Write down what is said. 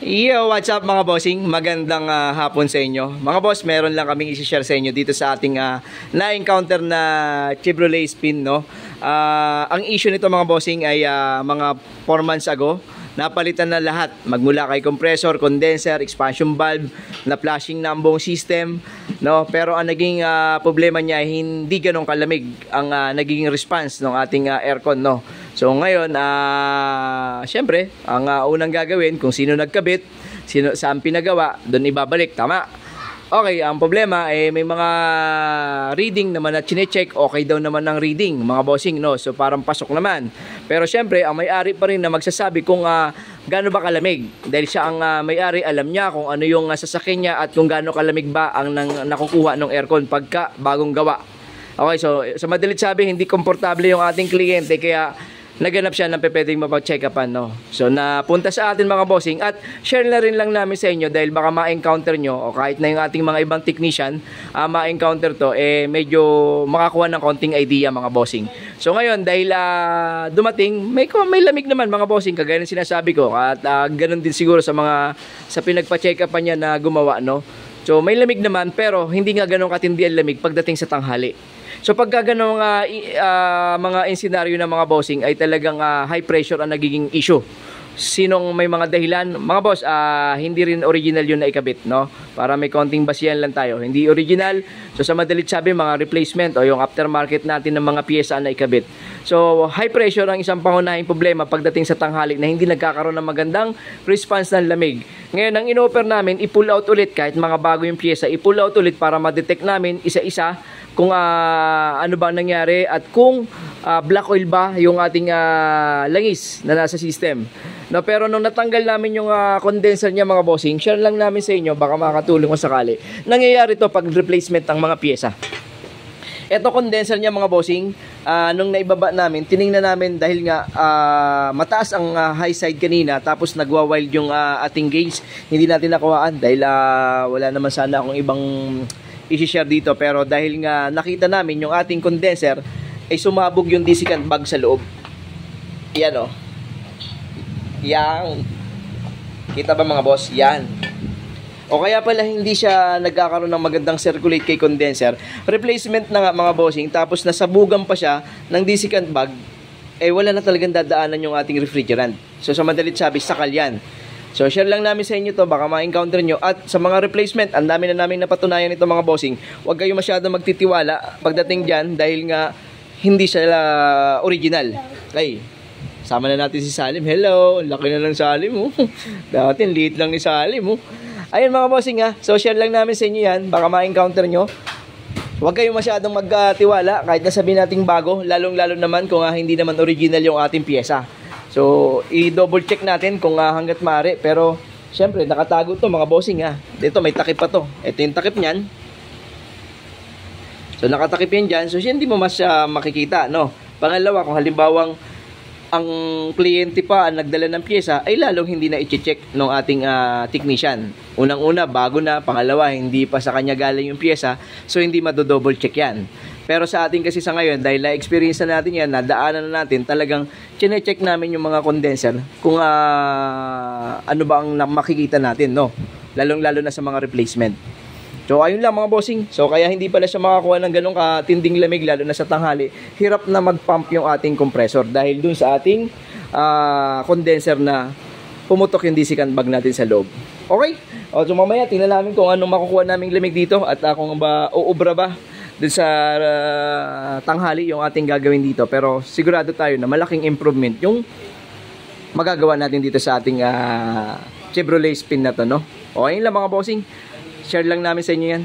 Yo, what's up mga bossing? Magandang hapon sa inyo. Mga boss, meron lang kaming i-share sa inyo dito sa ating na-encounter na Chevrolet Spin, no? Ang issue nito mga bossing ay mga 4 months ago. Napalitan na lahat, magmula kay compressor, condenser, expansion valve, na flashing na ang buong system, no? Pero ang naging problema niya ay hindi ganong kalamig ang naging response ng ating aircon, no? So ngayon, syempre, ang unang gagawin, kung sino nagkabit, saan pinagawa, doon ibabalik, tama? Okay, ang problema may mga reading naman na chine-check, okay daw naman ng reading, mga bossing, no? So parang pasok naman. Pero syempre, ang may-ari pa rin na magsasabi kung gaano ba kalamig. Dahil siya ang may-ari, alam niya kung ano yung sasakyan niya at kung gaano kalamig ba ang nakukuha ng aircon pagka bagong gawa. Okay, so sa madalit sabi, hindi komportable yung ating kliyente, kaya naganap siya ng pwedeng mapag-check-upan, no? So, napunta sa atin mga bossing at share na rin lang namin sa inyo dahil baka ma-encounter nyo o kahit na yung ating mga ibang technician ma-encounter to, medyo makakuha ng konting idea mga bossing. So, ngayon, dahil dumating, may lamig naman mga bossing, kagaya ng sinasabi ko at ganun din siguro sa pinagpa-check-upan niya na gumawa, no? So, may lamig naman pero hindi nga ganun katindi ang lamig pagdating sa tanghali. So pagka ganong mga senaryo ng mga bossing ay talagang high pressure ang nagiging issue. Sinong may mga dahilan? Mga boss, hindi rin original yun na ikabit, no? Para may konting basihan lang tayo. Hindi original. So sa madalit sabi, mga replacement o yung aftermarket natin ng mga piyesa na ikabit. So high pressure ang isang pangunahing problema pagdating sa tanghali na hindi nagkakaroon ng magandang response ng lamig. Ngayon, ang in-offer namin, i-pull out ulit kahit mga bago yung piyesa, i-pull out ulit para ma-detect namin isa-isa kung ano ba nangyari at kung black oil ba yung ating langis na nasa system. No, pero nung natanggal namin yung condenser niya mga bossing, share lang namin sa inyo, baka makatulong kung sakali. Nangyayari to pag replacement ng mga piyesa. Ito condenser niya mga bossing, nung naibaba namin, tiningnan namin dahil nga mataas ang high side kanina, tapos nagwa-wild yung ating gauge. Hindi natin nakuhaan dahil wala naman sana akong ibang i-share dito, pero dahil nga nakita namin yung ating condenser ay sumabog yung desiccant bag sa loob. Yan o. Yan. Kita ba mga boss? Yan. O kaya pala hindi siya nagkakaroon ng magandang circulate kay condenser. Replacement na nga mga bossing, tapos nasabugan pa siya ng desiccant bag, wala na talagang dadaanan yung ating refrigerant. So sa madalit sabi, sakal yan. So share lang namin sa inyo to, baka ma-encounter nyo. At sa mga replacement, ang dami na namin napatunayan ito mga bossing. Huwag kayo masyado magtitiwala pagdating dyan dahil nga hindi siya original. Okay, sama na natin si Salim. Hello, laki na lang Salim, oh. Dati liit lang ni Salim, oh. Ayun mga bossing so share lang namin sa inyo yan, baka ma-encounter nyo. Huwag kayong masyadong magtiwala kahit na sabihin nating bago, lalong-lalo naman kung hindi naman original yung ating piyesa. So i-double check natin kung hanggat maaari, pero syempre nakatago to mga bossing Dito may takip pa to. Ito yung takip niyan. So nakatakip yan dyan, so hindi mo mas makikita, no? Pangalawa, kung halimbawang ang kliyente pa ang nagdala ng piyesa, ay lalong hindi na i-check ng ating technician. Unang-una, bago na. Pangalawa, hindi pa sa kanya galing yung piyesa, so hindi madodouble check yan. Pero sa atin kasi sa ngayon, dahil na-experience na natin yan, nadaanan na natin, talagang chine-check namin yung mga condenser kung ano ba ang makikita natin, no? Lalong-lalo na sa mga replacement. So ayun lang mga bossing. So kaya hindi pala siya makakuha ng ganong katinding lamig, lalo na sa tanghali. Hirap na mag-pump yung ating compressor dahil dun sa ating condenser na pumutok yung desiccant bag natin sa loob. Okay? So mamaya tingnan namin kung anong makukuha naming lamig dito at kung ba uubra ba dun sa tanghali yung ating gagawin dito. Pero sigurado tayo na malaking improvement yung magagawa natin dito sa ating Chevrolet Spin na to, no? Okay lang mga bossing. Share lang namin sa inyo yan.